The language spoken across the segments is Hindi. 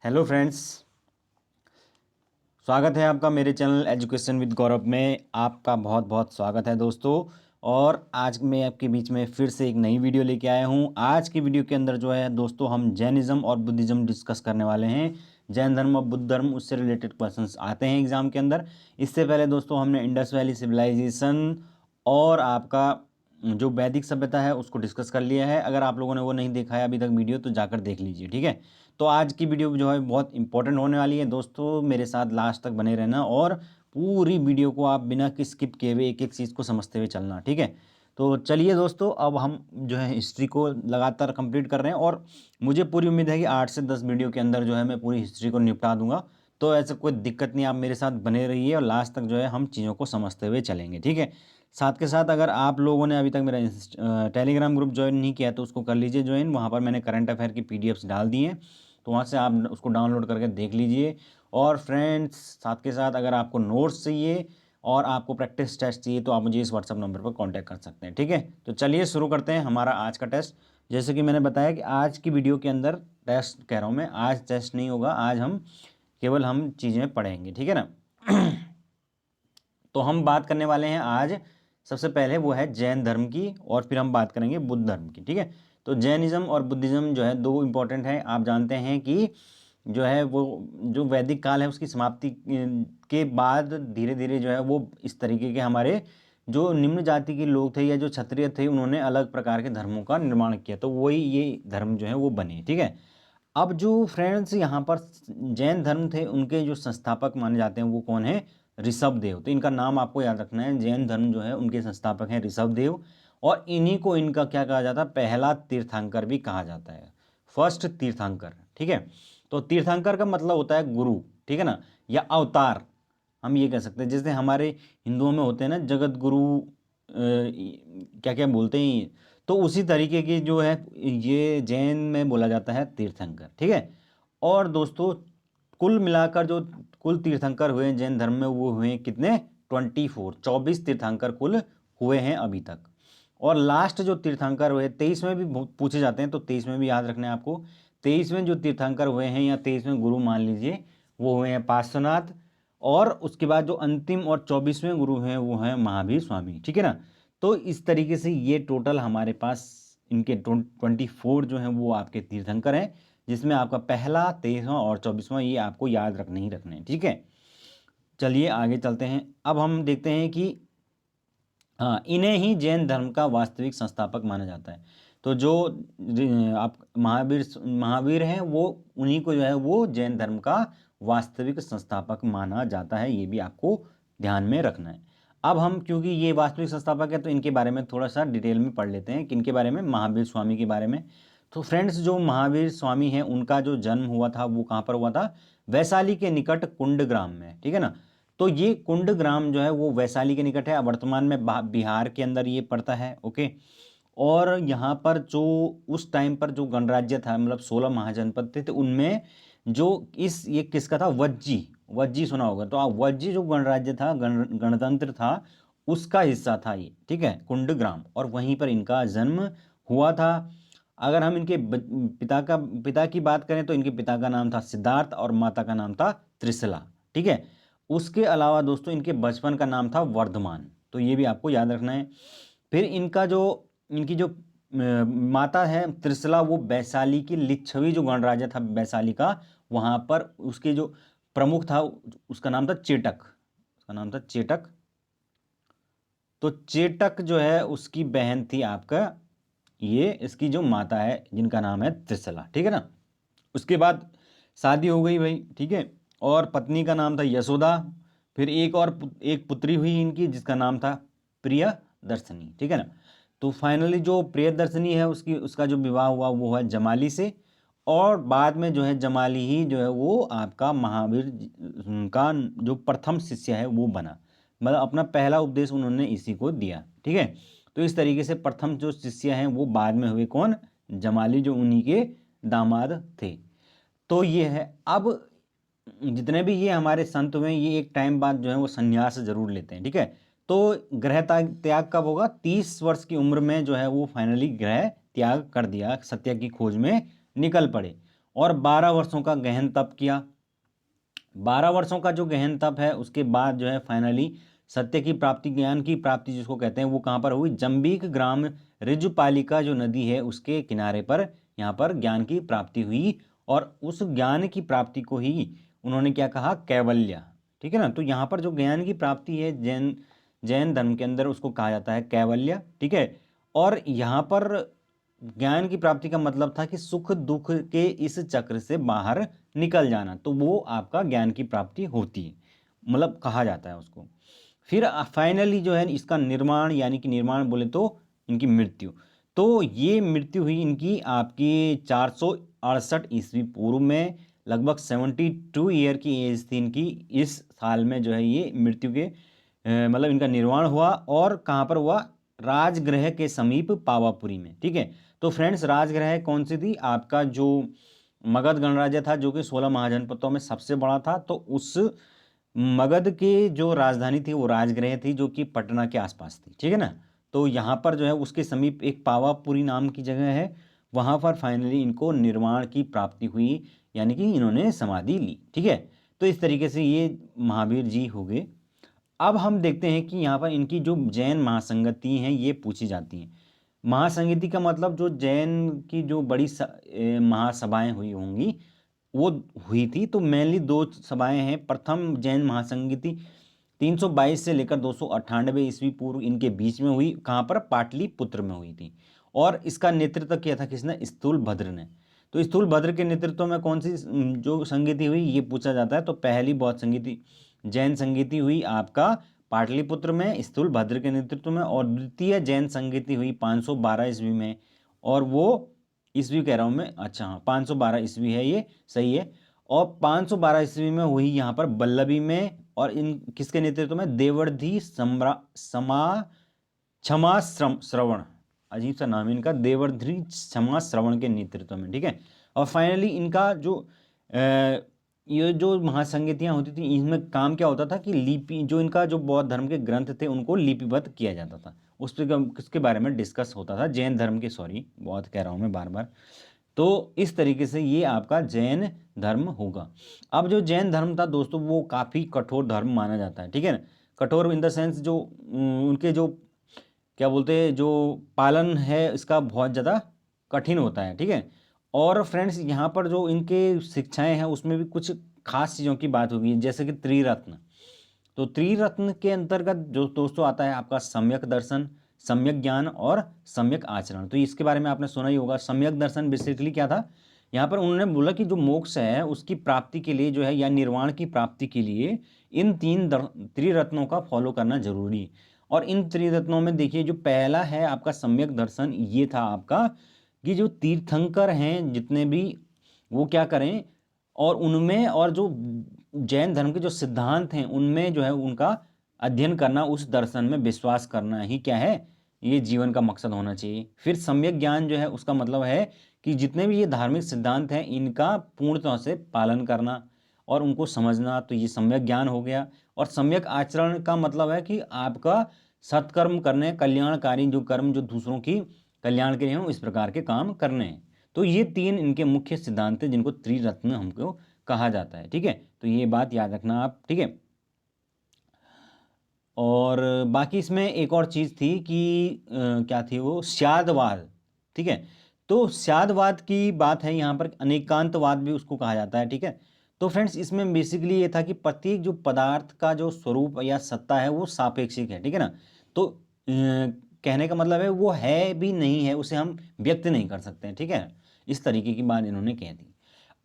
हेलो फ्रेंड्स, स्वागत है आपका मेरे चैनल एजुकेशन विद गौरव में। आपका बहुत बहुत स्वागत है दोस्तों। और आज मैं आपके बीच में फिर से एक नई वीडियो लेके आया हूँ। आज की वीडियो के अंदर जो है दोस्तों, हम जैनिज़्म और बुद्धिज़्म डिस्कस करने वाले हैं। जैन धर्म और बुद्ध धर्म, उससे रिलेटेड क्वेश्चंस आते हैं एग्जाम के अंदर। इससे पहले दोस्तों हमने इंडस वैली सिविलाइजेशन और आपका जो वैदिक सभ्यता है उसको डिस्कस कर लिया है। अगर आप लोगों ने वो नहीं देखा है अभी तक वीडियो, तो जाकर देख लीजिए, ठीक है। तो आज की वीडियो जो है बहुत इंपॉर्टेंट होने वाली है दोस्तों, मेरे साथ लास्ट तक बने रहना और पूरी वीडियो को आप बिना कि स्किप किए हुए एक एक चीज़ को समझते हुए चलना, ठीक है। तो चलिए दोस्तों, अब हम जो है हिस्ट्री को लगातार कंप्लीट कर रहे हैं और मुझे पूरी उम्मीद है कि 8 से 10 वीडियो के अंदर जो है मैं पूरी हिस्ट्री को निपटा दूंगा। तो ऐसा कोई दिक्कत नहीं, आप मेरे साथ बने रहिए और लास्ट तक जो है हम चीज़ों को समझते हुए चलेंगे, ठीक है। साथ के साथ अगर आप लोगों ने अभी तक मेरा टेलीग्राम ग्रुप ज्वाइन नहीं किया तो उसको कर लीजिए ज्वाइन। वहाँ पर मैंने करंट अफेयर की पीडीएफ्स डाल दी हैं, तो वहाँ से आप उसको डाउनलोड करके देख लीजिए। और फ्रेंड्स, साथ के साथ अगर आपको नोट्स चाहिए और आपको प्रैक्टिस टेस्ट चाहिए तो आप मुझे इस व्हाट्सअप नंबर पर कांटेक्ट कर सकते हैं, ठीक है। तो चलिए शुरू करते हैं हमारा आज का टेस्ट। जैसे कि मैंने बताया कि आज की वीडियो के अंदर टेस्ट कह रहा हूँ मैं, आज टेस्ट नहीं होगा, आज हम चीज़ें पढ़ेंगे, ठीक है ना। तो हम बात करने वाले हैं आज, सबसे पहले वो है जैन धर्म की और फिर हम बात करेंगे बुद्ध धर्म की, ठीक है। तो जैनिज़्म और बुद्धिज़्म जो है दो इम्पॉर्टेंट है। आप जानते हैं कि जो है वो जो वैदिक काल है उसकी समाप्ति के बाद धीरे धीरे जो है वो इस तरीके के हमारे जो निम्न जाति के लोग थे या जो क्षत्रिय थे, उन्होंने अलग प्रकार के धर्मों का निर्माण किया, तो वही ये धर्म जो है वो बने, ठीक है। अब जो फ्रेंड्स यहाँ पर जैन धर्म थे, उनके जो संस्थापक माने जाते हैं वो कौन है? ऋषभ देव। तो इनका नाम आपको याद रखना है। जैन धर्म जो है उनके संस्थापक हैं ऋषभ देव, और इन्हीं को इनका क्या कहा जाता है? पहला तीर्थंकर भी कहा जाता है, फर्स्ट तीर्थंकर, ठीक है। तो तीर्थंकर का मतलब होता है गुरु, ठीक है ना, या अवतार, हम ये कह सकते हैं। जैसे हमारे हिंदुओं में होते हैं ना जगत गुरु, क्या क्या बोलते हैं, तो उसी तरीके की जो है ये जैन में बोला जाता है तीर्थंकर, ठीक है। और दोस्तों, कुल मिलाकर जो कुल तीर्थंकर हुए जैन धर्म में वो हुए कितने? 24 तीर्थंकर कुल हुए हैं अभी तक। और लास्ट जो तीर्थंकर हुए 23 में भी पूछे जाते हैं, तो 23 में भी याद रखना है आपको। 23 में जो तीर्थंकर हुए हैं या 23 में गुरु मान लीजिए, वो हुए हैं पार्श्वनाथ। और उसके बाद जो अंतिम और 24वें गुरु हैं वो हैं महावीर स्वामी, ठीक है ना। तो इस तरीके से ये टोटल हमारे पास इनके 24 जो हैं वो आपके तीर्थंकर हैं, जिसमें आपका पहला, 23वां और 24वां ये आपको याद रखने ही रखने हैं, ठीक है। चलिए आगे चलते हैं। अब हम देखते हैं कि हाँ, इन्हें ही जैन धर्म का वास्तविक संस्थापक माना जाता है। तो जो आप महावीर महावीर हैं, वो उन्हीं को जो है वो जैन धर्म का वास्तविक संस्थापक माना जाता है, ये भी आपको ध्यान में रखना है। अब हम, क्योंकि ये वास्तविक संस्थापक है, तो इनके बारे में थोड़ा सा डिटेल में पढ़ लेते हैं। किनके बारे में? महावीर स्वामी के बारे में। तो फ्रेंड्स, जो महावीर स्वामी हैं उनका जो जन्म हुआ था वो कहाँ पर हुआ था? वैशाली के निकट कुंडग्राम में, ठीक है ना। तो ये कुंडग्राम जो है वो वैशाली के निकट है, वर्तमान में बिहार के अंदर ये पड़ता है, ओके। और यहाँ पर जो उस टाइम पर जो गणराज्य था, मतलब 16 महाजनपद थे, तो उनमें जो ये किसका था? वज्जी। वज्जी सुना होगा, तो वज्जी जो गणराज्य था, गणतंत्र था, उसका हिस्सा था ये, ठीक है, कुंडग्राम। और वहीं पर इनका जन्म हुआ था। अगर हम इनके पिता की बात करें तो इनके पिता का नाम था सिद्धार्थ और माता का नाम था त्रिशला, ठीक है। उसके अलावा दोस्तों इनके बचपन का नाम था वर्धमान, तो ये भी आपको याद रखना है। फिर इनकी जो माता है त्रिशला, वो वैशाली की लिच्छवी जो गणराज्य था वैशाली का, वहाँ पर उसके जो प्रमुख था उसका नाम था चेटक, उसका नाम था चेटक। तो चेटक जो है उसकी बहन थी आपका ये, इसकी जो माता है जिनका नाम है त्रिशला, ठीक है ना। उसके बाद शादी हो गई भाई, ठीक है। और पत्नी का नाम था यशोदा। फिर एक पुत्री हुई इनकी जिसका नाम था प्रियदर्शनी, ठीक है ना। तो फाइनली जो प्रियदर्शनी है उसका जो विवाह हुआ वो है जमाली से। और बाद में जो है जमाली ही जो है वो आपका महावीर का जो प्रथम शिष्य है वो बना, मतलब अपना पहला उपदेश उन्होंने इसी को दिया, ठीक है। तो इस तरीके से प्रथम जो शिष्य हैं वो बाद में हुए कौन? जमाली, जो उन्हीं के दामाद थे। तो ये है। अब जितने भी ये हमारे संत हुए ये एक टाइम बाद जो है वो संन्यास जरूर लेते हैं, ठीक है। तो ग्रह त्याग कब होगा? 30 वर्ष की उम्र में जो है वो फाइनली ग्रह त्याग कर दिया, सत्य की खोज में निकल पड़े। और 12 वर्षों का गहन तप किया। 12 वर्षों का जो गहन तप है उसके बाद जो है फाइनली सत्य की प्राप्ति, ज्ञान की प्राप्ति जिसको कहते हैं, वो कहाँ पर हुई? जंबीक ग्राम ऋजुपालिका जो नदी है उसके किनारे पर यहाँ पर ज्ञान की प्राप्ति हुई। और उस ज्ञान की प्राप्ति को ही उन्होंने क्या कहा? कैवल्य। ठीक है ना। तो यहाँ पर जो ज्ञान की प्राप्ति है जैन धर्म के अंदर उसको कहा जाता है कैवल्य। ठीक है। और यहाँ पर ज्ञान की प्राप्ति का मतलब था कि सुख दुख के इस चक्र से बाहर निकल जाना, तो वो आपका ज्ञान की प्राप्ति होती है, मतलब कहा जाता है उसको। फिर फाइनली जो है इसका निर्माण, यानी कि निर्माण बोले तो इनकी मृत्यु। तो ये मृत्यु हुई इनकी आपकी 468 ईस्वी पूर्व में, लगभग 72 ईयर की एज थी इनकी। इस साल में जो है ये मृत्यु के मतलब इनका निर्वाण हुआ। और कहाँ पर हुआ? राजगृह के समीप पावापुरी में। ठीक है। तो फ्रेंड्स राजगृह कौन सी थी? आपका जो मगध गणराज्य था जो कि 16 महाजनपदों में सबसे बड़ा था, तो उस मगध की जो राजधानी थी वो राजगृह थी जो कि पटना के आसपास थी। ठीक है ना। तो यहाँ पर जो है उसके समीप एक पावापुरी नाम की जगह है, वहाँ पर फाइनली इनको निर्वाण की प्राप्ति हुई, यानी कि इन्होंने समाधि ली। ठीक है। तो इस तरीके से ये महावीर जी हो गए। अब हम देखते हैं कि यहाँ पर इनकी जो जैन महासंगति हैं ये पूछी जाती हैं। महासंगति का मतलब जो जैन की जो बड़ी महासभाएं हुई होंगी वो हुई थी। तो मेनली दो सभाएं हैं। प्रथम जैन महासंगति 322 से लेकर 298 ईस्वी पूर्व इनके बीच में हुई। कहाँ पर? पाटलिपुत्र में हुई थी। और इसका नेतृत्व किया था किसने? स्थूलभद्र ने। तो स्थूलभद्र के नेतृत्व में कौन सी जो संगति हुई ये पूछा जाता है। तो पहली बौद्ध संगति, जैन संगति हुई आपका पाटलिपुत्र में स्थूलभद्र के नेतृत्व में। और द्वितीय जैन संगति हुई 512 ईस्वी में, और वो ईस्वी कह रहा हूँ मैं, अच्छा हाँ 512 ईस्वी है, ये सही है। और 512 ईस्वी में हुई यहाँ पर बल्लभी में। और इन किसके नेतृत्व में? देवर्धि क्षमा श्रवण, अजीब सा नाम है इनका, देवर्धि क्षमा श्रवण के नेतृत्व में। ठीक है। और फाइनली इनका जो ये जो महासंगतियाँ होती थी इसमें काम क्या होता था कि लिपि, जो इनका जो बौद्ध धर्म के ग्रंथ थे उनको लिपिबद्ध किया जाता था, उस पर किसके बारे में डिस्कस होता था? जैन धर्म के, सॉरी बौद्ध कह रहा हूँ मैं बार बार। तो इस तरीके से ये आपका जैन धर्म होगा। अब जो जैन धर्म था दोस्तों वो काफ़ी कठोर धर्म माना जाता है। ठीक है ना। कठोर इन द सेंस जो उनके जो क्या बोलते हैं जो पालन है इसका बहुत ज़्यादा कठिन होता है। ठीक है। और फ्रेंड्स यहाँ पर जो इनके शिक्षाएं हैं उसमें भी कुछ खास चीज़ों की बात होगी, जैसे कि त्रिरत्न। तो त्रिरत्न के अंतर्गत जो दोस्तों आता है आपका सम्यक दर्शन, सम्यक ज्ञान और सम्यक आचरण। तो इसके बारे में आपने सुना ही होगा। सम्यक दर्शन बेसिकली क्या था? यहाँ पर उन्होंने बोला कि जो मोक्ष है उसकी प्राप्ति के लिए जो है, या निर्वाण की प्राप्ति के लिए इन तीन त्रिरत्नों का फॉलो करना जरूरी है। और इन त्रिरत्नों में देखिए जो पहला है आपका सम्यक दर्शन, ये था आपका कि जो तीर्थंकर हैं जितने भी वो क्या करें, और उनमें और जो जैन धर्म के जो सिद्धांत हैं उनमें जो है उनका अध्ययन करना, उस दर्शन में विश्वास करना ही क्या है? ये जीवन का मकसद होना चाहिए। फिर सम्यक ज्ञान जो है उसका मतलब है कि जितने भी ये धार्मिक सिद्धांत हैं इनका पूर्णतः से पालन करना और उनको समझना, तो ये सम्यक ज्ञान हो गया। और सम्यक आचरण का मतलब है कि आपका सत्कर्म करने, कल्याणकारी जो कर्म जो दूसरों की कल्याण के लिए हों, इस प्रकार के काम करने हैं। तो ये तीन इनके मुख्य सिद्धांत हैं जिनको त्रिरत्न हमको कहा जाता है। ठीक है। तो ये बात याद रखना आप। ठीक है। और बाकी इसमें एक और चीज़ थी कि क्या थी वो? स्यादवाद। ठीक है। तो स्यादवाद की बात है यहाँ पर, अनेकांतवाद भी उसको कहा जाता है। ठीक है। तो फ्रेंड्स इसमें बेसिकली ये था कि प्रत्येक जो पदार्थ का जो स्वरूप या सत्ता है वो सापेक्षिक है। ठीक है ना। तो कहने का मतलब है वो है भी नहीं है, उसे हम व्यक्त नहीं कर सकते हैं। ठीक है। इस तरीके की बात इन्होंने कह दी।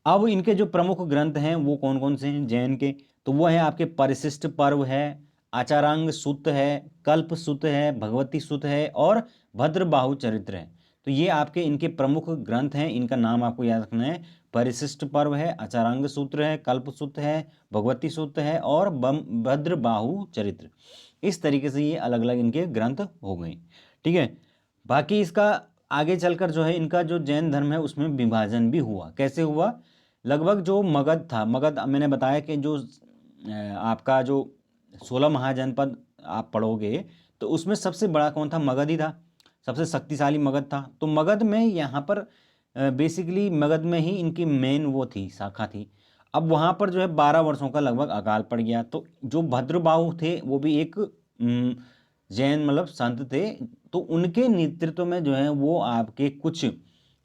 अब इनके जो प्रमुख ग्रंथ हैं वो कौन कौन से हैं जैन के? तो वो है आपके परिशिष्ट पर्व है, आचारांग सूत है, कल्प सूत है, भगवती सूत है और भद्रबाहु चरित्र है। तो ये आपके इनके प्रमुख ग्रंथ हैं। इनका नाम आपको याद रखना है। परिशिष्ट पर्व है, आचारांग सूत्र है, कल्प सूत है, भगवती सूत है और भद्रबाहु चरित्र। इस तरीके से ये अलग अलग इनके ग्रंथ हो गए। ठीक है। बाकी इसका आगे चलकर जो है इनका जो जैन धर्म है उसमें विभाजन भी हुआ। कैसे हुआ? लगभग जो मगध था, मगध मैंने बताया कि जो आपका जो 16 महाजनपद आप पढ़ोगे तो उसमें सबसे बड़ा कौन था? मगध ही था, सबसे शक्तिशाली मगध था। तो मगध में यहाँ पर बेसिकली मगध में ही इनकी मेन वो थी, शाखा थी। अब वहाँ पर जो है 12 वर्षों का लगभग अकाल पड़ गया। तो जो भद्रबाहु थे वो भी एक जैन मतलब संत थे। तो उनके नेतृत्व में जो है वो आपके कुछ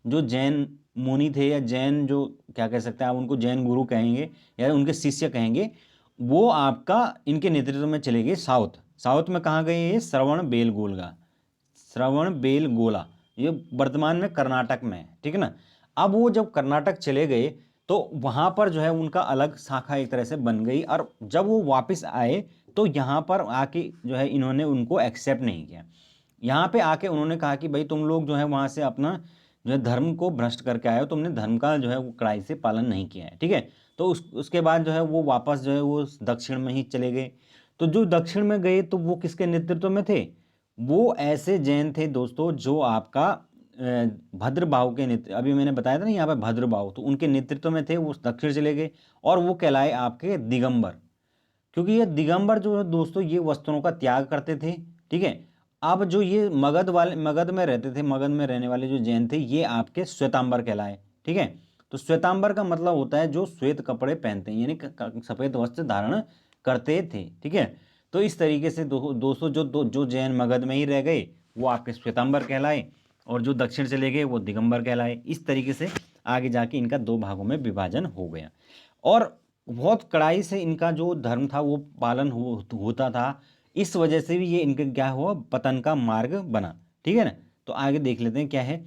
जो जैन मुनि थे या जैन जो क्या कह सकते हैं आप उनको जैन गुरु कहेंगे या उनके शिष्य कहेंगे, वो आपका इनके नेतृत्व में चले गए साउथ। साउथ में कहाँ गए ये? श्रवण बेलगोला, श्रवण बेलगोला, ये वर्तमान में कर्नाटक में है, ठीक है ना। अब वो जब कर्नाटक चले गए तो वहाँ पर जो है उनका अलग शाखा एक तरह से बन गई। और जब वो वापस आए तो यहाँ पर आके जो है इन्होंने उनको एक्सेप्ट नहीं किया। यहाँ पे आके उन्होंने कहा कि भाई तुम लोग जो है वहाँ से अपना जो है धर्म को भ्रष्ट करके आए हो, तुमने धर्म का जो है वो कड़ाई से पालन नहीं किया है, ठीक है। तो उसके बाद जो है वो वापस जो है वो दक्षिण में ही चले गए। तो जो दक्षिण में गए तो वो किसके नेतृत्व में थे? वो ऐसे जैन थे दोस्तों जो आपका भद्रबाहु के नेतृत्व, अभी मैंने बताया था ना यहाँ पे भद्रबाहु, तो उनके नेतृत्व में थे, वो दक्षिण चले गए और वो कहलाए आपके दिगंबर। क्योंकि ये दिगंबर जो है दोस्तों ये वस्त्रों का त्याग करते थे, ठीक है। अब जो ये मगध में रहते थे, मगध में रहने वाले जो जैन थे ये आपके श्वेतांबर कहलाए, ठीक है। तो श्वेतांबर का मतलब होता है जो श्वेत कपड़े पहनते हैं, यानी सफेद वस्त्र धारण करते थे, ठीक है। तो इस तरीके से दोस्तों जो जैन मगध में ही रह गए वो आपके श्वेतांबर कहलाए और जो दक्षिण चले गए वो दिगंबर कहलाए। इस तरीके से आगे जाके इनका 2 भागों में विभाजन हो गया और बहुत कड़ाई से इनका जो धर्म था वो पालन होता था। इस वजह से भी ये इनका क्या हुआ, पतन का मार्ग बना, ठीक है ना। तो आगे देख लेते हैं क्या है।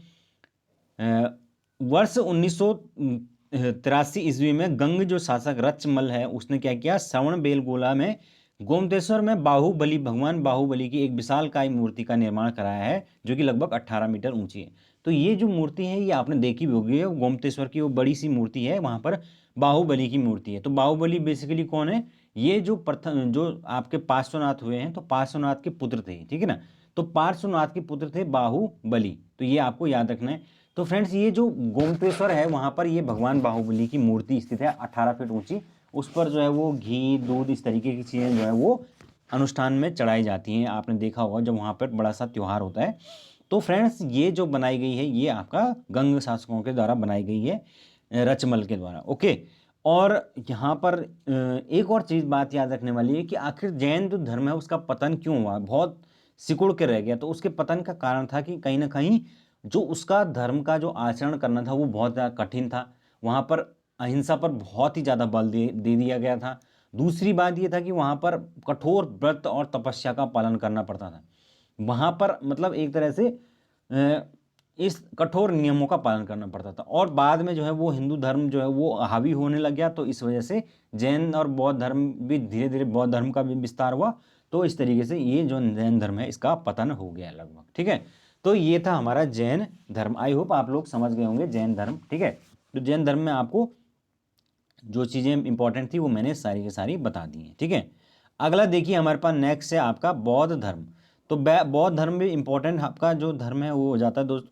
वर्ष 1983 ईस्वी में गंग जो शासक रचमल है उसने क्या किया, श्रवण बेलगोला में गोमतेश्वर में बाहुबली, भगवान बाहुबली की एक विशालकाय मूर्ति का निर्माण कराया है जो कि लगभग 18 मीटर ऊंची है। तो ये जो मूर्ति है ये आपने देखी भी होगी, गोमतेश्वर की वो बड़ी सी मूर्ति है, वहाँ पर बाहुबली की मूर्ति है। तो बाहुबली बेसिकली कौन है? ये जो प्रथम जो आपके पार्श्वनाथ हुए हैं तो पार्श्वनाथ के पुत्र थे, ठीक है ना। तो पार्श्वनाथ के पुत्र थे बाहुबली, तो ये आपको याद रखना है। तो फ्रेंड्स ये जो गोमतेश्वर है वहाँ पर ये भगवान बाहुबली की मूर्ति स्थित है 18 फीट ऊंची। उस पर जो है वो घी दूध इस तरीके की चीज़ें जो है वो अनुष्ठान में चढ़ाई जाती हैं। आपने देखा होगा जब वहाँ पर बड़ा सा त्यौहार होता है। तो फ्रेंड्स ये जो बनाई गई है ये आपका गंग शासकों के द्वारा बनाई गई है, रचमल के द्वारा, ओके। और यहाँ पर एक और चीज़ बात याद रखने वाली है कि आखिर जैन जो धर्म है उसका पतन क्यों हुआ, बहुत सिकुड़ के रह गया। तो उसके पतन का कारण था कि कहीं ना कहीं जो उसका धर्म का जो आचरण करना था वो बहुत ज़्यादा कठिन था। वहाँ पर अहिंसा पर बहुत ही ज़्यादा बल दे दिया गया था। दूसरी बात ये था कि वहाँ पर कठोर व्रत और तपस्या का पालन करना पड़ता था। वहाँ पर मतलब एक तरह से इस कठोर नियमों का पालन करना पड़ता था। और बाद में जो है वो हिंदू धर्म जो है वो हावी होने लग गया, तो इस वजह से जैन और बौद्ध धर्म भी धीरे धीरे बौद्ध धर्म का भी विस्तार हुआ। तो इस तरीके से ये जो जैन धर्म है इसका पतन हो गया लगभग, ठीक है। तो ये था हमारा जैन धर्म। आई होप आप लोग समझ गए होंगे जैन धर्म, ठीक है। तो जैन धर्म में आपको जो चीज़ें इंपॉर्टेंट थी वो मैंने सारी की सारी बता दी हैं, ठीक है। अगला देखिए हमारे पास नेक्स्ट है आपका बौद्ध धर्म। तो बौद्ध धर्म भी इंपॉर्टेंट आपका जो धर्म है वो हो जाता है दोस्त।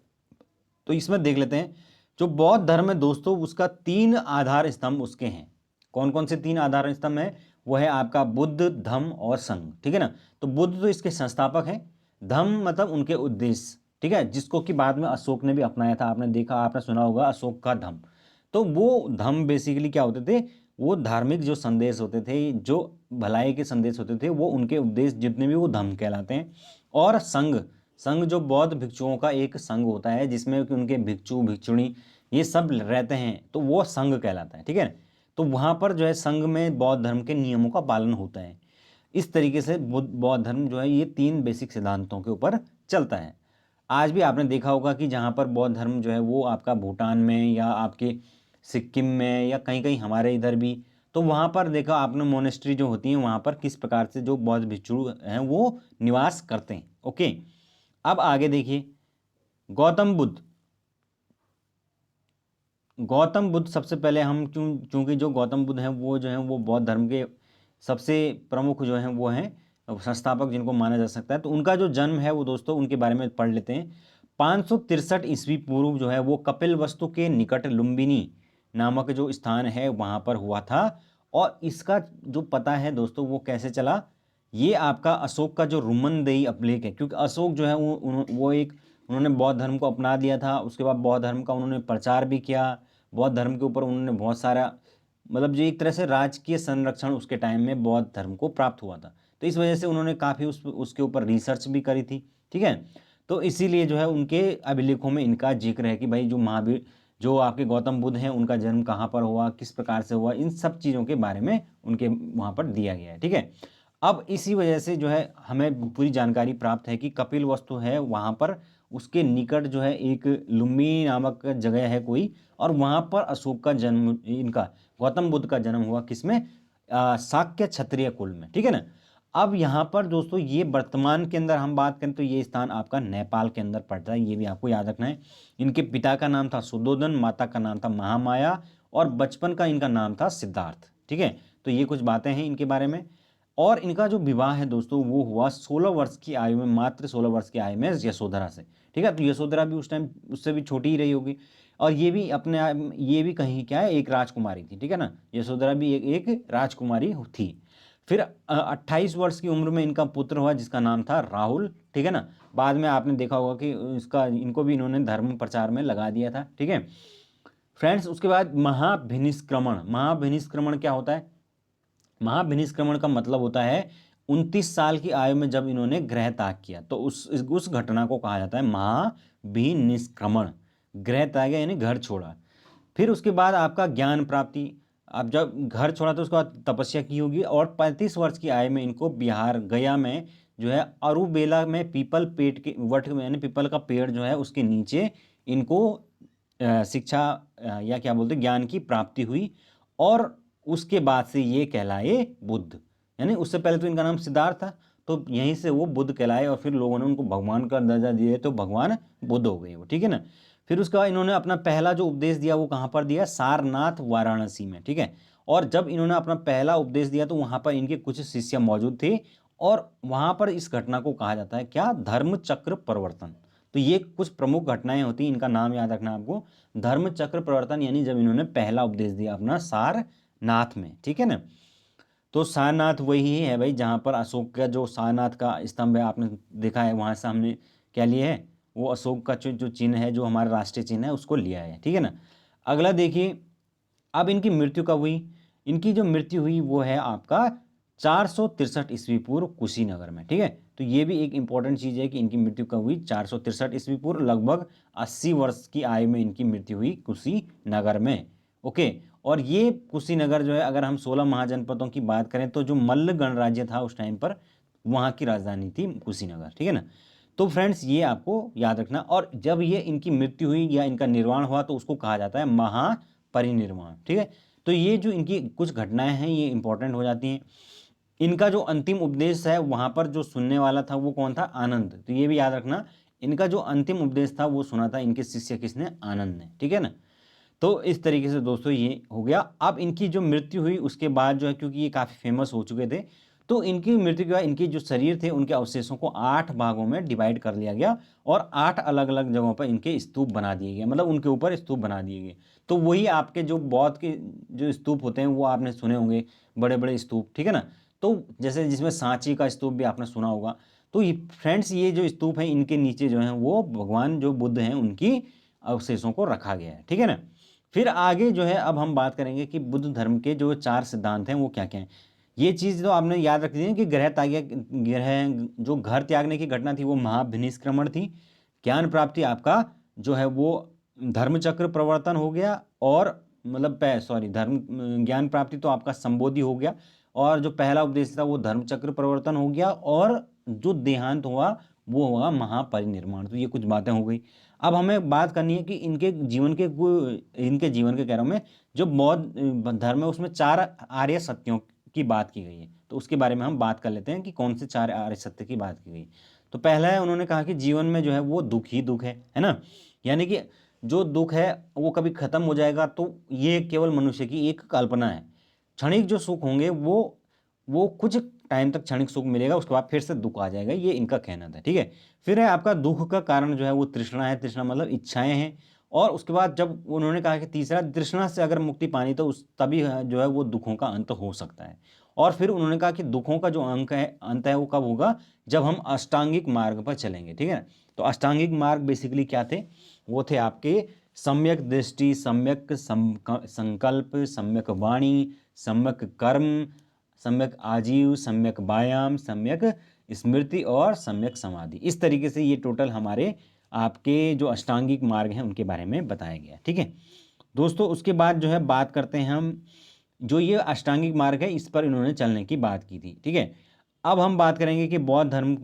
तो इसमें देख लेते हैं जो बौद्ध धर्म है दोस्तों उसका 3 आधार स्तंभ उसके हैं। कौन कौन से 3 आधार स्तंभ है? वो है आपका बुद्ध, धम्म और संघ, ठीक है ना। तो बुद्ध तो इसके संस्थापक हैं, धम्म मतलब उनके उद्देश्य, ठीक है, जिसको कि बाद में अशोक ने भी अपनाया था। आपने देखा, आपने सुना होगा अशोक का धम्म। तो वो धम्म बेसिकली क्या होते थे, वो धार्मिक जो संदेश होते थे, जो भलाई के संदेश होते थे, वो उनके उद्देश्य जितने भी वो धम्म कहलाते हैं। और संघ, संघ जो बौद्ध भिक्षुओं का एक संघ होता है जिसमें कि उनके भिक्षु भिक्षुणी ये सब रहते हैं, तो वो संघ कहलाता है, ठीक है। तो वहाँ पर जो है संघ में बौद्ध धर्म के नियमों का पालन होता है। इस तरीके से बौद्ध धर्म जो है ये 3 बेसिक सिद्धांतों के ऊपर चलता है। आज भी आपने देखा होगा कि जहाँ पर बौद्ध धर्म जो है वो आपका भूटान में या आपके सिक्किम में या कहीं कहीं हमारे इधर भी, तो वहाँ पर देखा आपने मोनेस्ट्री जो होती हैं वहाँ पर किस प्रकार से जो बौद्ध भिक्षु हैं वो निवास करते हैं, ओके। अब आगे देखिए गौतम बुद्ध। गौतम बुद्ध सबसे पहले हम चूंकि जो गौतम बुद्ध हैं वो जो हैं वो बौद्ध धर्म के सबसे प्रमुख जो हैं वो हैं संस्थापक जिनको माना जा सकता है। तो उनका जो जन्म है वो दोस्तों उनके बारे में पढ़ लेते हैं। 563 ईस्वी पूर्व जो है वो कपिलवस्तु के निकट लुम्बिनी नामक जो स्थान है वहाँ पर हुआ था। और इसका जो पता है दोस्तों वो कैसे चला, ये आपका अशोक का जो रुमनदेई अभिलेख है, क्योंकि अशोक जो है वो एक उन्होंने बौद्ध धर्म को अपना लिया था। उसके बाद बौद्ध धर्म का उन्होंने प्रचार भी किया, बौद्ध धर्म के ऊपर उन्होंने बहुत सारा मतलब जो एक तरह से राजकीय संरक्षण उसके टाइम में बौद्ध धर्म को प्राप्त हुआ था। तो इस वजह से उन्होंने काफ़ी उसके ऊपर रिसर्च भी करी थी, ठीक है। तो इसीलिए जो है उनके अभिलेखों में इनका जिक्र है कि भाई जो महावीर, जो आपके गौतम बुद्ध हैं, उनका जन्म कहाँ पर हुआ, किस प्रकार से हुआ, इन सब चीज़ों के बारे में उनके वहाँ पर दिया गया है, ठीक है। अब इसी वजह से जो है हमें पूरी जानकारी प्राप्त है कि कपिलवस्तु है वहाँ पर उसके निकट जो है एक लुम्बिनी नामक जगह है कोई, और वहाँ पर अशोक का जन्म, इनका गौतम बुद्ध का जन्म हुआ किसमें, शाक्य क्षत्रिय कुल में, ठीक है ना। अब यहाँ पर दोस्तों ये वर्तमान के अंदर हम बात करें तो ये स्थान आपका नेपाल के अंदर पड़ता है, ये भी आपको याद रखना है। इनके पिता का नाम था सुद्धोधन, माता का नाम था महामाया, और बचपन का इनका नाम था सिद्धार्थ, ठीक है। तो ये कुछ बातें हैं इनके बारे में। और इनका जो विवाह है दोस्तों वो हुआ 16 वर्ष की आयु में, मात्र 16 वर्ष की आयु में यशोधरा से, ठीक है। तो यशोधरा भी उस टाइम उससे भी छोटी ही रही होगी, और ये भी अपने ये भी कहीं क्या है, एक राजकुमारी थी, ठीक है ना। यशोधरा भी एक राजकुमारी थी। फिर 28 वर्ष की उम्र में इनका पुत्र हुआ जिसका नाम था राहुल, ठीक है ना। बाद में आपने देखा होगा कि इसका इनको भी इन्होंने धर्म प्रचार में लगा दिया था, ठीक है फ्रेंड्स। उसके बाद महाभिनिष्क्रमण, महाभिनिष्क्रमण क्या होता है, महाभिनिष्क्रमण का मतलब होता है 29 साल की आयु में जब इन्होंने गृह त्याग किया, तो उस घटना को कहा जाता है महाभिनिष्क्रमण, गृह त्याग यानी घर छोड़ा। फिर उसके बाद आपका ज्ञान प्राप्ति, अब जब घर छोड़ा तो उसके बाद तपस्या की होगी, और 35 वर्ष की आयु में इनको बिहार गया में जो है अरुबेला में पीपल पेड़ के वट में, यानी पीपल का पेड़ जो है उसके नीचे इनको शिक्षा या क्या बोलते हैं ज्ञान की प्राप्ति हुई, और उसके बाद से ये कहलाए बुद्ध। यानी उससे पहले तो इनका नाम सिद्धार्थ था, तो यहीं से वो बुद्ध कहलाए, और फिर लोगों ने उनको भगवान का दर्जा दिए तो भगवान बुद्ध हो गए वो, ठीक है ना। फिर उसके बाद इन्होंने अपना पहला जो उपदेश दिया वो कहाँ पर दिया, सारनाथ वाराणसी में, ठीक है। और जब इन्होंने अपना पहला उपदेश दिया तो वहाँ पर इनके कुछ शिष्य मौजूद थे, और वहाँ पर इस घटना को कहा जाता है क्या, धर्म चक्र परिवर्तन। तो ये कुछ प्रमुख घटनाएं होती हैं, इनका नाम याद रखना आपको, धर्म चक्र परिवर्तन, यानी जब इन्होंने पहला उपदेश दिया अपना सारनाथ में, ठीक है ना। तो सारनाथ वही है भाई जहाँ पर अशोक का जो सारनाथ का स्तंभ है आपने देखा है, वहाँ से हमने क्या लिया है, वो अशोक का जो चिन्ह है, जो हमारा राष्ट्रीय चिन्ह है, उसको लिया है, ठीक है ना। अगला देखिए, अब इनकी मृत्यु कब हुई, इनकी जो मृत्यु हुई वो है आपका 463 ईस्वी पूर्व कुशीनगर में, ठीक है। तो ये भी एक इंपॉर्टेंट चीज़ है कि इनकी मृत्यु कब हुई, 463 ईस्वी पूर्व, लगभग 80 वर्ष की आयु में इनकी मृत्यु हुई कुशीनगर में, ओके। और ये कुशीनगर जो है, अगर हम 16 महाजनपदों की बात करें तो जो मल्ल गणराज्य था उस टाइम पर, वहाँ की राजधानी थी कुशीनगर, ठीक है ना। तो फ्रेंड्स ये आपको याद रखना। और जब ये इनकी मृत्यु हुई या इनका निर्वाण हुआ तो उसको कहा जाता है महापरिनिर्वाण, ठीक है। तो ये जो इनकी कुछ घटनाएं हैं ये इंपॉर्टेंट हो जाती हैं। इनका जो अंतिम उपदेश है वहाँ पर जो सुनने वाला था वो कौन था, आनंद। तो ये भी याद रखना, इनका जो अंतिम उपदेश था वो सुना था इनके शिष्य किसने, आनंद ने, ठीक है ना। तो इस तरीके से दोस्तों ये हो गया। अब इनकी जो मृत्यु हुई उसके बाद जो है, क्योंकि ये काफ़ी फेमस हो चुके थे, तो इनकी मृत्यु के बाद इनके जो शरीर थे उनके अवशेषों को 8 भागों में डिवाइड कर लिया गया, और 8 अलग अलग जगहों पर इनके स्तूप बना दिए गए, मतलब उनके ऊपर स्तूप बना दिए गए। तो वही आपके जो बौद्ध के जो स्तूप होते हैं वो आपने सुने होंगे, बड़े बड़े स्तूप, ठीक है ना। तो जैसे जिसमें सांची का स्तूप भी आपने सुना होगा। तो ये फ्रेंड्स ये जो स्तूप हैं इनके नीचे जो है वो भगवान जो बुद्ध हैं उनकी अवशेषों को रखा गया है, ठीक है ना। फिर आगे जो है अब हम बात करेंगे कि बुद्ध धर्म के जो 4 सिद्धांत हैं वो क्या क्या हैं। ये चीज़ तो आपने याद रखनी है कि ग्रह जो घर त्यागने की घटना थी वो महाभिनिष्क्रमण थी। ज्ञान प्राप्ति आपका जो है वो धर्मचक्र प्रवर्तन हो गया, और मतलब धर्म ज्ञान प्राप्ति तो आपका संबोधि हो गया, और जो पहला उपदेश था वो धर्मचक्र प्रवर्तन हो गया, और जो देहांत हुआ वो हुआ महापरिनिर्वाण। तो ये कुछ बातें हो गई। अब हमें बात करनी है कि इनके जीवन के कह रहा हूँ मैं, जो बौद्ध धर्म है उसमें 4 आर्य सत्यों की बात की गई है, तो उसके बारे में हम बात कर लेते हैं कि कौन से 4 आर्य सत्य की बात की गई। तो पहला है, उन्होंने कहा कि जीवन में जो है वो दुख ही दुख है ना। यानी कि जो दुख है वो कभी खत्म हो जाएगा, तो ये केवल मनुष्य की एक कल्पना है। क्षणिक जो सुख होंगे वो कुछ टाइम तक क्षणिक सुख मिलेगा, उसके बाद फिर से दुख आ जाएगा, ये इनका कहना था, ठीक है। फिर है आपका दुख का कारण जो है वो तृष्णा है, तृष्णा मतलब इच्छाएं हैं। और उसके बाद जब उन्होंने कहा कि तीसरा, तृष्णा से अगर मुक्ति पानी तो उस तभी जो है वो दुखों का अंत हो सकता है। और फिर उन्होंने कहा कि दुखों का जो अंत है वो कब होगा, जब हम अष्टांगिक मार्ग पर चलेंगे, ठीक है। तो अष्टांगिक मार्ग बेसिकली क्या थे, वो थे आपके सम्यक दृष्टि, सम्यक संकल्प, सम्यक वाणी, सम्यक कर्म, सम्यक आजीव, सम्यक व्यायाम, सम्यक स्मृति और सम्यक समाधि। इस तरीके से ये टोटल हमारे आपके जो अष्टांगिक मार्ग हैं उनके बारे में बताया गया। ठीक है दोस्तों, उसके बाद जो है बात करते हैं हम, जो ये अष्टांगिक मार्ग है इस पर इन्होंने चलने की बात की थी। ठीक है, अब हम बात करेंगे कि बौद्ध धर्म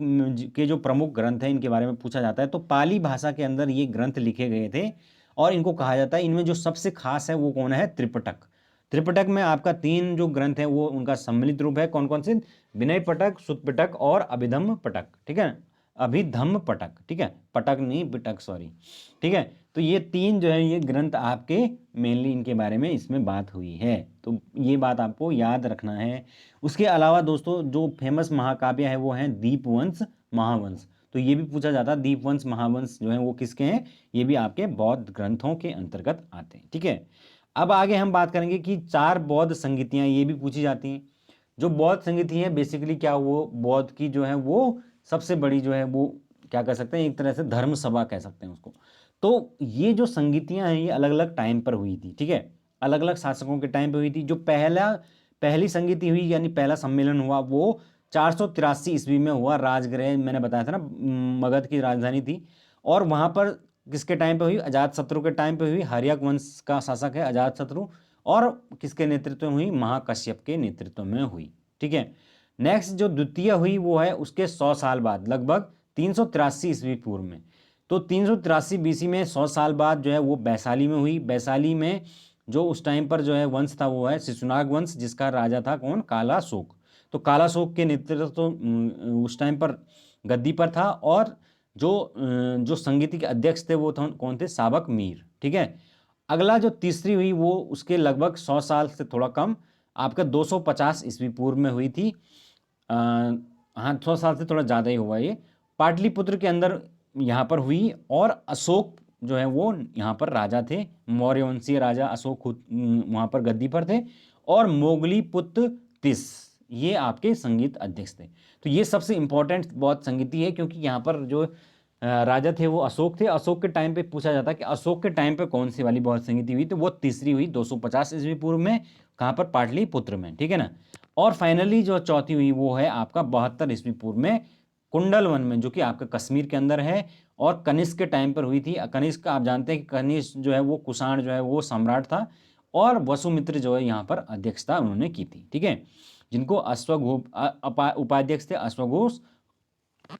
के जो प्रमुख ग्रंथ हैं इनके बारे में पूछा जाता है। तो पाली भाषा के अंदर ये ग्रंथ लिखे गए थे और इनको कहा जाता है, इनमें जो सबसे खास है वो कौन है, त्रिपिटक। त्रिपिटक में आपका 3 जो ग्रंथ हैं वो उनका सम्मिलित रूप है। कौन कौन से, विनय पटक, सुत्त पिटक और अभिधम्म पटक। ठीक है, अभिधम्म पटक। ठीक है, पटक नहीं पिटक, सॉरी। ठीक है, तो ये 3 जो है ये ग्रंथ आपके मेनली इनके बारे में इसमें बात हुई है, तो ये बात आपको याद रखना है। उसके अलावा दोस्तों जो फेमस महाकाव्य है वो हैं दीपवंश, महावंश। तो ये भी पूछा जाता है, दीपवंश महावंश जो है वो किसके हैं, ये भी आपके बौद्ध ग्रंथों के अंतर्गत आते हैं। ठीक है, अब आगे हम बात करेंगे कि 4 बौद्ध संगीतियाँ, ये भी पूछी जाती हैं। जो बौद्ध संगीति है बेसिकली क्या, वो बौद्ध की जो है वो सबसे बड़ी जो है वो क्या कह सकते हैं, एक तरह से धर्म सभा कह सकते हैं उसको। तो ये जो संगीतियाँ हैं ये अलग अलग टाइम पर हुई थी। ठीक है, अलग अलग शासकों के टाइम पर हुई थी। जो पहली संगीति हुई यानी पहला सम्मेलन हुआ वो 483 ईस्वी में हुआ। राजगृह मैंने बताया था ना, मगध की राजधानी थी। और वहाँ पर किसके टाइम पे हुई, अजातशत्रु के टाइम पे हुई। हर्यक वंश का शासक है अजातशत्रु। और किसके नेतृत्व में हुई, महाकश्यप के नेतृत्व में हुई। ठीक है, नेक्स्ट जो द्वितीय हुई वो है उसके 100 साल बाद, लगभग 383 ईस्वी पूर्व में। तो 383 बीसी में 100 साल बाद जो है वो वैशाली में हुई। वैशाली में जो उस टाइम पर जो है वंश था वो है शिशुनाग वंश, जिसका राजा था कौन, कालाशोक। तो कालाशोक के नेतृत्व तो उस टाइम पर गद्दी पर था। और जो संगीत के अध्यक्ष थे वो कौन थे, साबक मीर। ठीक है, अगला जो तीसरी हुई वो उसके लगभग 100 साल से थोड़ा कम, आपका 250 ईस्वी पूर्व में हुई थी। हाँ 100 साल से थोड़ा ज़्यादा ही हुआ ये, पाटलिपुत्र के अंदर यहाँ पर हुई। और अशोक जो है वो यहाँ पर राजा थे, मौर्यवंशीय राजा अशोक खुद वहाँ पर गद्दी पर थे। और मोगली पुत्र तिस ये आपके संगीत अध्यक्ष थे। तो ये सबसे इंपॉर्टेंट बहुत संगीति है, क्योंकि यहाँ पर जो राजा थे वो अशोक थे। अशोक के टाइम पे पूछा जाता है कि अशोक के टाइम पे कौन सी वाली बहुत संगीति हुई, तो वो तीसरी हुई 250 ईस्वी पूर्व में, कहाँ पर, पाटलिपुत्र में। ठीक है ना। और फाइनली जो चौथी हुई वो है आपका 72 ईस्वी पूर्व में कुंडलवन में, जो कि आपका कश्मीर के अंदर है। और कनिष्क के टाइम पर हुई थी। कनिष्क आप जानते हैं कि कनिष्क जो है वो कुषाण जो है वो सम्राट था। और वसुमित्र जो है यहाँ पर अध्यक्षता उन्होंने की थी। ठीक है, जिनको उपाध्यक्ष थे अश्वघोष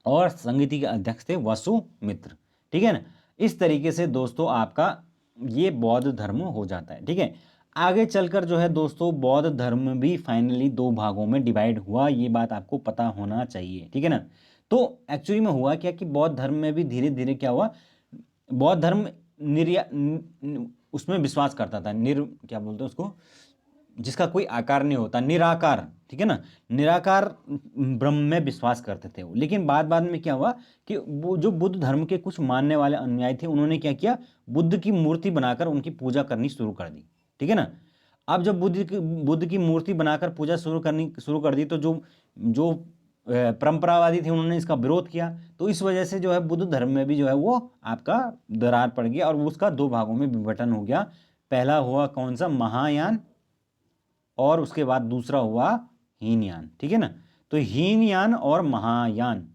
और संगीति के अध्यक्ष थे वसुमित्र। ठीक है ना। इस तरीके से दोस्तों आपका ये बौद्ध धर्म हो जाता है। ठीक है, आगे चलकर जो है दोस्तों बौद्ध धर्म भी फाइनली 2 भागों में डिवाइड हुआ, ये बात आपको पता होना चाहिए। ठीक है ना। तो एक्चुअली में हुआ क्या कि बौद्ध धर्म में भी धीरे धीरे क्या हुआ, बौद्ध धर्म उसमें विश्वास करता था, क्या बोलते हैं उसको, जिसका कोई आकार नहीं होता, निराकार। ठीक है ना, निराकार ब्रह्म में विश्वास करते थे वो। लेकिन बाद में क्या हुआ कि वो जो बुद्ध धर्म के कुछ मानने वाले अनुयायी थे उन्होंने क्या किया, बुद्ध की मूर्ति बनाकर उनकी पूजा करनी शुरू कर दी। ठीक है ना। अब जब बुद्ध की मूर्ति बनाकर पूजा शुरू कर दी, तो जो परंपरावादी थे उन्होंने इसका विरोध किया। तो इस वजह से जो है बुद्ध धर्म में भी जो है वो आपका दरार पड़ गया और उसका 2 भागों में विभाजन हो गया। पहला हुआ कौन सा, महायान, और उसके बाद दूसरा हुआ हीनयान। ठीक है ना। तो हीनयान और महायान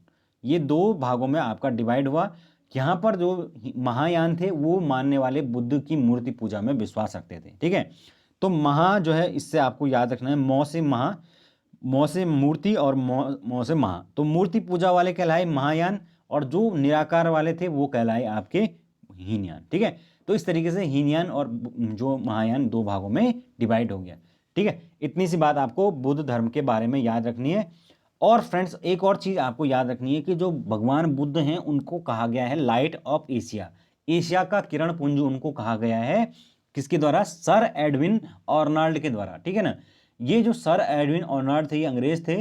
ये 2 भागों में आपका डिवाइड हुआ। यहाँ पर जो महायान थे वो मानने वाले बुद्ध की मूर्ति पूजा में विश्वास रखते थे। ठीक है, तो महा जो है इससे आपको याद रखना है, मौ से महा, मौ से मूर्ति और मौ से महा। तो मूर्ति पूजा वाले कहलाए महायान और जो निराकार वाले थे वो कहलाए आपके हीनयान। ठीक है, तो इस तरीके से हीनयान और जो महायान 2 भागों में डिवाइड हो गया। ठीक है, इतनी सी बात आपको बुद्ध धर्म के बारे में याद रखनी है। और फ्रेंड्स एक और चीज़ आपको याद रखनी है कि जो भगवान बुद्ध हैं उनको कहा गया है लाइट ऑफ एशिया, एशिया का किरण पुंज उनको कहा गया है। किसके द्वारा, सर एडविन ऑर्नाल्ड के द्वारा। ठीक है ना। ये जो सर एडविन ऑर्नाल्ड थे ये अंग्रेज थे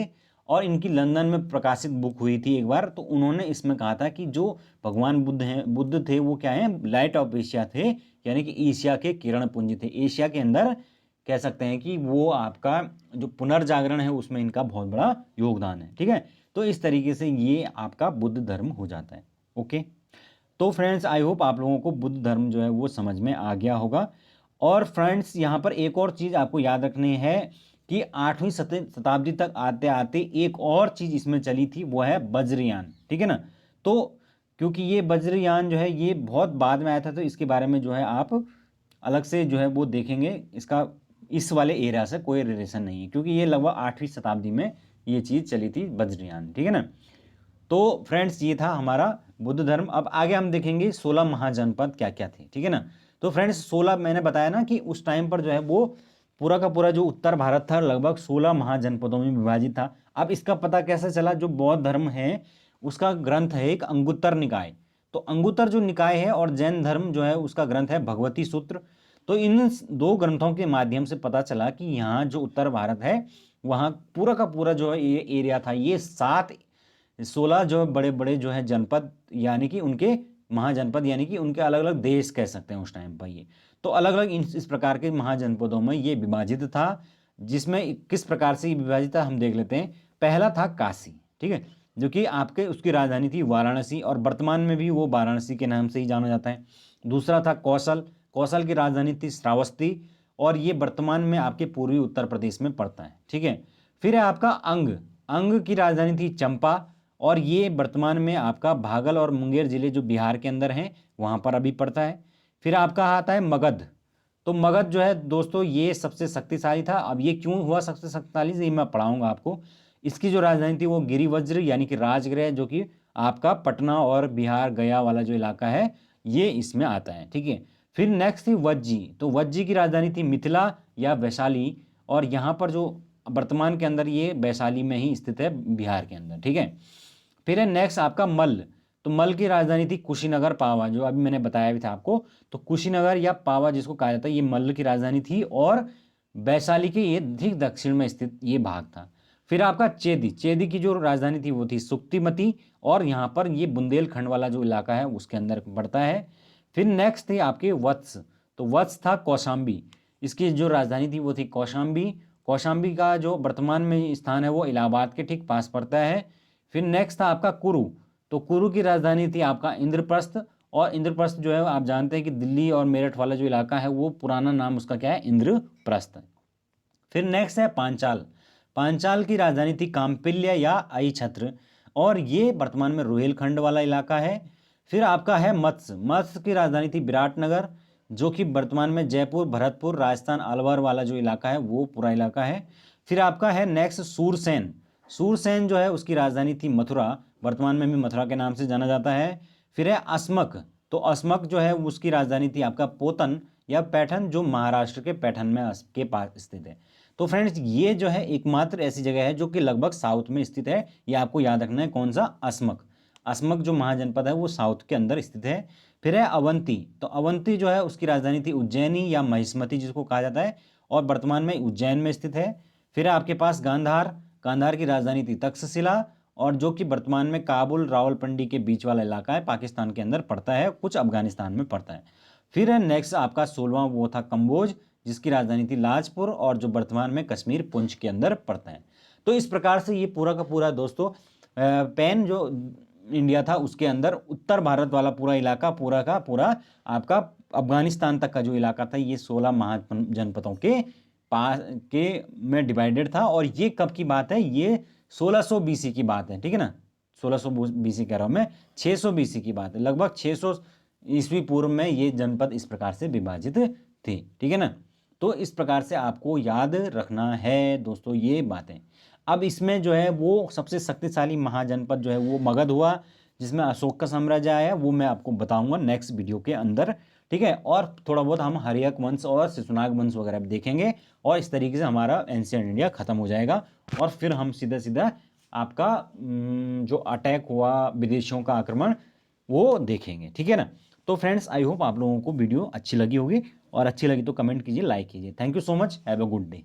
और इनकी लंदन में प्रकाशित बुक हुई थी एक बार। तो उन्होंने इसमें कहा था कि जो भगवान बुद्ध थे वो क्या है, लाइट ऑफ एशिया थे, यानी कि एशिया के किरण पुंज थे। एशिया के अंदर कह सकते हैं कि वो आपका जो पुनर्जागरण है उसमें इनका बहुत बड़ा योगदान है। ठीक है, तो इस तरीके से ये आपका बुद्ध धर्म हो जाता है। ओके, तो फ्रेंड्स आई होप आप लोगों को बुद्ध धर्म जो है वो समझ में आ गया होगा। और फ्रेंड्स यहाँ पर एक और चीज़ आपको याद रखनी है कि 8वीं शताब्दी तक आते आते एक और चीज़ इसमें चली थी, वो है वज्रयान, ठीक है ना। तो क्योंकि ये वज्रयान जो है ये बहुत बाद में आया था, तो इसके बारे में जो है आप अलग से जो है वो देखेंगे, इसका इस वाले एरिया से कोई रिलेशन नहीं है, क्योंकि ये लगभग 8वीं शताब्दी में ये चीज़ चली थी वज्रयान, ठीक है ना। तो फ्रेंड्स ये था हमारा बुद्ध धर्म। अब आगे हम देखेंगे 16 महाजनपद क्या क्या थे, ठीक है ना। तो फ्रेंड्स 16 मैंने बताया ना कि उस टाइम पर जो है वो पूरा का पूरा जो उत्तर भारत था लगभग 16 महाजनपदों में विभाजित था। अब इसका पता कैसे चला? जो बौद्ध धर्म है उसका ग्रंथ है एक अंगुत्तर निकाय, तो अंगुत्तर जो निकाय है, और जैन धर्म जो है उसका ग्रंथ है भगवती सूत्र। तो इन दो ग्रंथों के माध्यम से पता चला कि यहाँ जो उत्तर भारत है वहाँ पूरा का पूरा जो है ये एरिया था, ये 16 जो बड़े बड़े जो है जनपद, यानी कि उनके महाजनपद, यानी कि उनके अलग अलग देश कह सकते हैं उस टाइम पर ये। तो अलग अलग इस प्रकार के महाजनपदों में ये विभाजित था, जिसमें किस प्रकार से ये विभाजित था हम देख लेते हैं। पहला था काशी, ठीक है, जो कि आपके उसकी राजधानी थी वाराणसी, और वर्तमान में भी वो वाराणसी के नाम से ही जाना जाता है। दूसरा था कौशल, कौशल की राजधानी थी श्रावस्ती, और ये वर्तमान में आपके पूर्वी उत्तर प्रदेश में पड़ता है, ठीक है। फिर है आपका अंग, अंग की राजधानी थी चंपा, और ये वर्तमान में आपका भागल और मुंगेर जिले जो बिहार के अंदर हैं वहाँ पर अभी पड़ता है। फिर आपका आता है मगध, तो मगध जो है दोस्तों ये सबसे शक्तिशाली था। अब ये क्यों हुआ सबसे शक्तिशाली, ये मैं पढ़ाऊंगा आपको। इसकी जो राजधानी थी वो गिरिवज्र यानी कि राजगृह, जो कि आपका पटना और बिहार गया वाला जो इलाका है ये इसमें आता है, ठीक है। फिर नेक्स्ट थी वज्जी, तो वज्जी की राजधानी थी मिथिला या वैशाली, और यहाँ पर जो वर्तमान के अंदर ये वैशाली में ही स्थित है बिहार के अंदर, ठीक है। फिर है नेक्स्ट आपका मल्ल, तो मल्ल की राजधानी थी कुशीनगर पावा, जो अभी मैंने बताया भी था आपको। तो कुशीनगर या पावा जिसको कहा जाता है ये मल्ल की राजधानी थी, और वैशाली के ये ठीक दक्षिण में स्थित ये भाग था। फिर आपका चेदी, चेदी की जो राजधानी थी वो थी सुक्तिमती, और यहाँ पर ये बुंदेलखंड वाला जो इलाका है उसके अंदर पड़ता है। फिर नेक्स्ट थे आपके वत्स, तो वत्स था कौशाम्बी, इसकी जो राजधानी थी वो थी कौशाम्बी। कौशाम्बी का जो वर्तमान में स्थान है वो इलाहाबाद के ठीक पास पड़ता है। फिर नेक्स्ट था आपका कुरु, तो कुरु की राजधानी थी आपका इंद्रप्रस्थ, और इंद्रप्रस्थ जो है आप जानते हैं कि दिल्ली और मेरठ वाला जो इलाका है वो पुराना नाम उसका क्या है, इंद्रप्रस्थ। फिर नेक्स्ट है पांचाल, पांचाल की राजधानी थी काम्पिल्य या अहिछत्र, और ये वर्तमान में रोहिलखंड वाला इलाका है। फिर आपका है मत्स्य, मत्स्य की राजधानी थी विराटनगर, जो कि वर्तमान में जयपुर भरतपुर राजस्थान अलवर वाला जो इलाका है वो पूरा इलाका है। फिर आपका है नेक्स्ट सूरसेन, सूरसेन जो है उसकी राजधानी थी मथुरा, वर्तमान में भी मथुरा के नाम से जाना जाता है। फिर है अस्मक, तो अस्मक जो है उसकी राजधानी थी आपका पोतन या पैठन, जो महाराष्ट्र के पैठन में के पास स्थित है। तो फ्रेंड्स ये जो है एकमात्र ऐसी जगह है जो कि लगभग साउथ में स्थित है, ये आपको याद रखना है। कौन सा? अस्मक, अस्मक जो महाजनपद है वो साउथ के अंदर स्थित है। फिर है अवंती, तो अवंती जो है उसकी राजधानी थी उज्जैनी या महिष्मती जिसको कहा जाता है, और वर्तमान में उज्जैन में स्थित है। फिर है आपके पास गांधार, गांधार की राजधानी थी तक्षशिला, और जो कि वर्तमान में काबुल रावलपिंडी के बीच वाला इलाका है, पाकिस्तान के अंदर पड़ता है, कुछ अफगानिस्तान में पड़ता है। फिर है नेक्स्ट आपका 16वां वो था कम्बोज, जिसकी राजधानी थी लाजपुर, और जो वर्तमान में कश्मीर पुंछ के अंदर पड़ता है। तो इस प्रकार से ये पूरा का पूरा दोस्तों पैन जो इंडिया था उसके अंदर उत्तर भारत वाला पूरा इलाका पूरा का पूरा आपका अफगानिस्तान तक का जो इलाका था ये 16 महाजनपदों के पास के में डिवाइडेड था। और ये कब की बात है? ये 1600 बीसी की बात है, ठीक है ना। 1600 बीसी कह रहा हूँ मैं, 600 बीसी की बात है, लगभग 600 ईस्वी पूर्व में ये जनपद इस प्रकार से विभाजित थे, ठीक है ना। तो इस प्रकार से आपको याद रखना है दोस्तों ये बातें। अब इसमें जो है वो सबसे शक्तिशाली महाजनपद जो है वो मगध हुआ, जिसमें अशोक का साम्राज्य आया, वो मैं आपको बताऊंगा नेक्स्ट वीडियो के अंदर, ठीक है। और थोड़ा बहुत हम हर्यक वंश और शिशुनाग वंश वगैरह भी देखेंगे, और इस तरीके से हमारा एंशिएंट इंडिया खत्म हो जाएगा, और फिर हम सीधा सीधा आपका जो अटैक हुआ विदेशियों का आक्रमण वो देखेंगे, ठीक है ना। तो फ्रेंड्स आई होप आप लोगों को वीडियो अच्छी लगी होगी, और अच्छी लगी तो कमेंट कीजिए, लाइक कीजिए। Thank you so much, have a good day.